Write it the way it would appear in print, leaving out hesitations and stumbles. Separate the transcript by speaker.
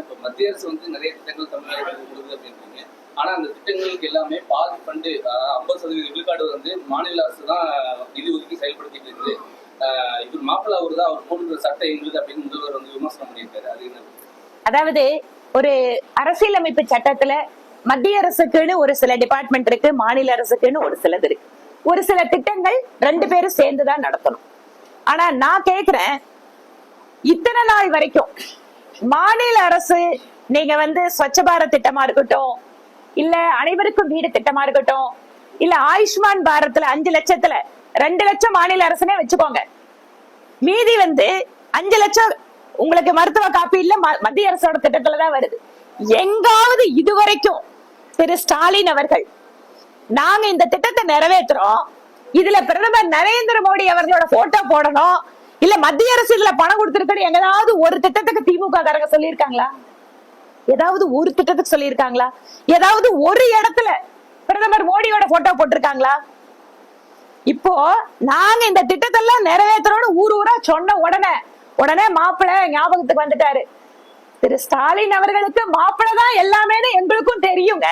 Speaker 1: இப்ப மத்திய அரசு வந்து நிறைய திட்டங்கள் தமிழ்நாட்டுக்கு கொடுக்குது அப்படின்றீங்க. ஆனா அந்த திட்டங்களுக்கு எல்லாமே பாதி ஃபண்டு 50% விழுக்காடு வந்து மாநில அரசு தான் நிதி ஒதுக்கி செயல்படுத்திட்டு இருக்குது. இவர் மாப்பிள்ள அவர் தான் அவர் போடுற சட்டம் எங்களுக்கு அப்படின்னு முதல்வர் வந்து விமர்சனம் பண்ணியிருக்காரு. அது என்ன?
Speaker 2: அதாவது ஒரு அரசியலமைப்பு சட்டத்துல மத்திய அரசுக்குன்னு ஒரு சில டிபார்ட்மெண்ட் இருக்கு, மாநில அரசுக்குன்னு ஒரு சிலது இருக்கு. ஒரு சில திட்டங்கள் 2 பேரும் சேர்ந்துதான் நடத்தணும். ஆனா நான் கேக்குறேன், இத்தனை நாள் வரைக்கும் மாநில அரசு நீங்க வந்து ஸ்வச்ச பாரத் திட்டமா இருக்கட்டும், இல்ல அனைவருக்கும் வீடு திட்டமா இருக்கட்டும், இல்ல ஆயுஷ்மான் பாரத்ல 5 லட்சத்துல 2 லட்சம் மாநில அரசுனே வச்சுக்கோங்க, மீதி வந்து 5 லட்சம் உங்களுக்கு மருத்துவ காப்பீடுல மத்திய அரசோட திட்டத்துலதான் வருது. எங்காவது இதுவரைக்கும் திரு ஸ்டாலின் அவர்கள் நாங்க இந்த திட்டத்தை நிறைவேற்றுறோம், இதுல பிரதமர் நரேந்திர மோடி அவர்களோட போட்டோ போடணும், இல்ல மத்திய அரசு இதுல பணம் கொடுத்திருக்கணும், எங்கேயாவது ஒரு திட்டத்துக்கு திமுக காரங்க சொல்லியிருக்காங்களா? ஏதாவது ஒரு திட்டத்துக்கு சொல்லியிருக்காங்களா? ஏதாவது ஒரு இடத்துல பிரதமர் மோடியோட போட்டோ போட்டிருக்காங்களா? இப்போ நாங்க இந்த திட்டத்தெல்லாம் நிறைவேற்றுறோம்னு ஊர் ஊரா சொன்ன உடனே மாப்பிள்ளை ஞாபகத்துக்கு வந்துட்டாரு. திரு ஸ்டாலின் அவர்களுக்கு மாப்பிள்ளை தான் எல்லாமே எங்களுக்கும் தெரியுங்க.